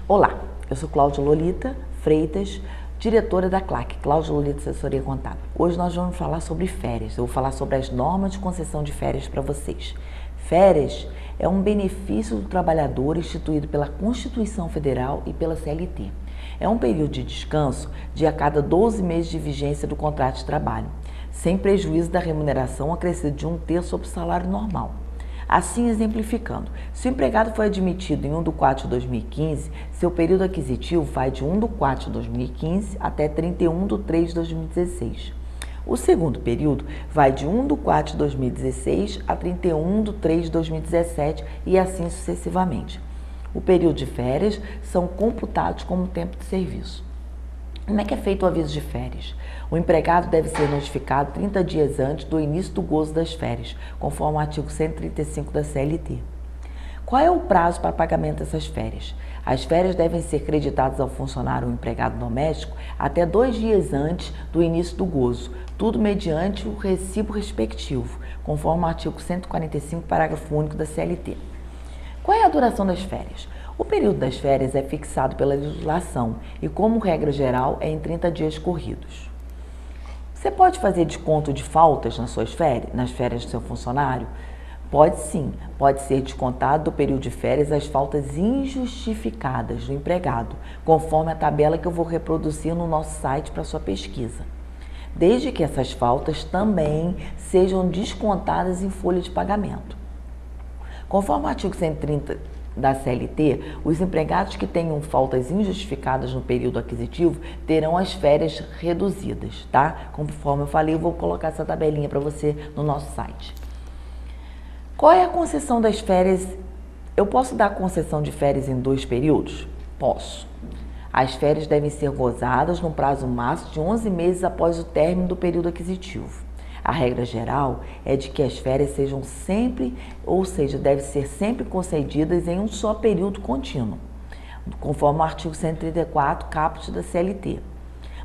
Olá, eu sou Cláudia Lolita Freitas, diretora da CLAC, Cláudia Lolita Assessoria Contábil. Hoje nós vamos falar sobre férias, eu vou falar sobre as normas de concessão de férias para vocês. Férias é um benefício do trabalhador instituído pela Constituição Federal e pela CLT. É um período de descanso de a cada 12 meses de vigência do contrato de trabalho, sem prejuízo da remuneração acrescida de 1/3 sobre o salário normal. Assim, exemplificando, se o empregado foi admitido em 1/4 de 2015, seu período aquisitivo vai de 1/4 de 2015 até 31/3 de 2016. O segundo período vai de 1/4 de 2016 a 31/3 de 2017 e assim sucessivamente. O período de férias são computados como tempo de serviço. Como é que é feito o aviso de férias? O empregado deve ser notificado 30 dias antes do início do gozo das férias, conforme o artigo 135 da CLT. Qual é o prazo para pagamento dessas férias? As férias devem ser creditadas ao funcionário ou empregado doméstico até 2 dias antes do início do gozo, tudo mediante o recibo respectivo, conforme o artigo 145, parágrafo único da CLT. Qual é a duração das férias? O período das férias é fixado pela legislação e, como regra geral, é em 30 dias corridos. Você pode fazer desconto de faltas nas férias do seu funcionário? Pode sim, pode ser descontado do período de férias as faltas injustificadas do empregado, conforme a tabela que eu vou reproduzir no nosso site para sua pesquisa. Desde que essas faltas também sejam descontadas em folha de pagamento. Conforme o artigo 130 da CLT, os empregados que tenham faltas injustificadas no período aquisitivo terão as férias reduzidas, tá? Conforme eu falei, eu vou colocar essa tabelinha para você no nosso site. Qual é a concessão das férias? Eu posso dar concessão de férias em 2 períodos? Posso. As férias devem ser gozadas no prazo máximo de 11 meses após o término do período aquisitivo. A regra geral é de que as férias sejam sempre, ou seja, devem ser sempre concedidas em um só período contínuo, conforme o artigo 134, caput da CLT.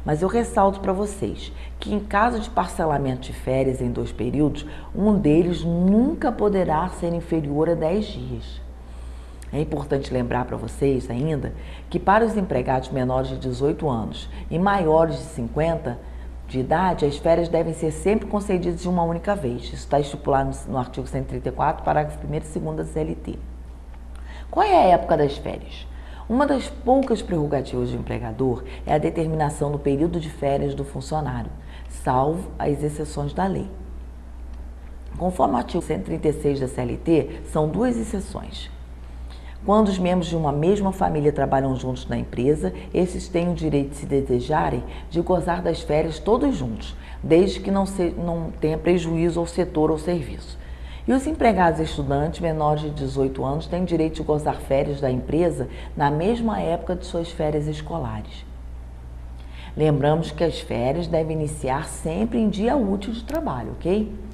Mas eu ressalto para vocês que em caso de parcelamento de férias em 2 períodos, um deles nunca poderá ser inferior a 10 dias. É importante lembrar para vocês ainda que para os empregados menores de 18 anos e maiores de 50 de idade, as férias devem ser sempre concedidas de uma única vez. Isso está estipulado no artigo 134, parágrafo 1º e 2º da CLT. Qual é a época das férias? Uma das poucas prerrogativas do empregador é a determinação do período de férias do funcionário, salvo as exceções da lei. Conforme o artigo 136 da CLT, são 2 exceções. Quando os membros de uma mesma família trabalham juntos na empresa, esses têm o direito, se desejarem, de gozar das férias todos juntos, desde que não tenha prejuízo ao setor ou serviço. E os empregados estudantes menores de 18 anos têm direito de gozar férias da empresa na mesma época de suas férias escolares. Lembramos que as férias devem iniciar sempre em dia útil de trabalho, ok?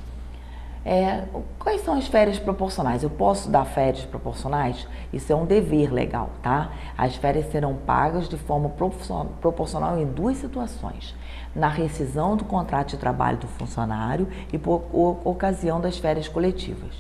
Quais são as férias proporcionais? Eu posso dar férias proporcionais? Isso é um dever legal, tá? As férias serão pagas de forma proporcional em 2 situações: na rescisão do contrato de trabalho do funcionário e por ocasião das férias coletivas.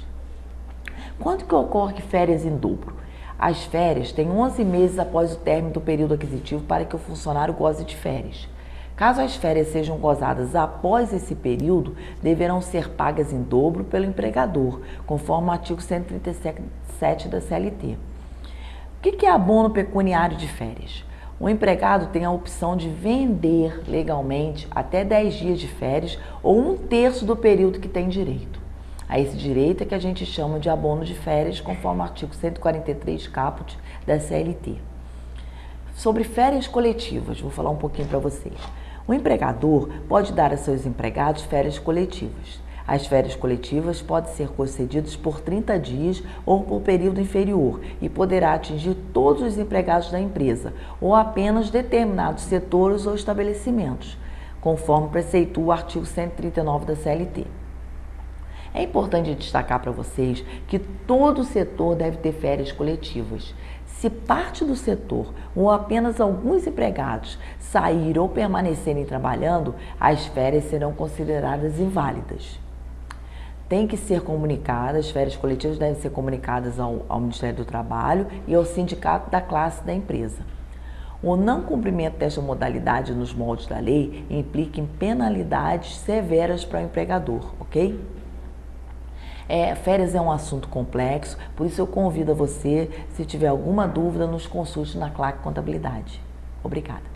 Quando que ocorre férias em dobro? As férias têm 11 meses após o término do período aquisitivo para que o funcionário goze de férias. Caso as férias sejam gozadas após esse período, deverão ser pagas em dobro pelo empregador, conforme o artigo 137 da CLT. O que é abono pecuniário de férias? O empregado tem a opção de vender legalmente até 10 dias de férias ou 1/3 do período que tem direito. A esse direito é que a gente chama de abono de férias, conforme o artigo 143, caput da CLT. Sobre férias coletivas, vou falar um pouquinho para vocês. O empregador pode dar a seus empregados férias coletivas. As férias coletivas podem ser concedidas por 30 dias ou por período inferior e poderá atingir todos os empregados da empresa ou apenas determinados setores ou estabelecimentos, conforme preceitua o artigo 139 da CLT. É importante destacar para vocês que todo setor deve ter férias coletivas. Se parte do setor ou apenas alguns empregados saírem ou permanecerem trabalhando, as férias serão consideradas inválidas. tem que ser comunicada, as férias coletivas devem ser comunicadas ao Ministério do Trabalho e ao sindicato da classe da empresa. O não cumprimento desta modalidade nos moldes da lei implica em penalidades severas para o empregador, ok? Férias é um assunto complexo, por isso eu convido a você, se tiver alguma dúvida, nos consulte na Claque Contabilidade. Obrigada.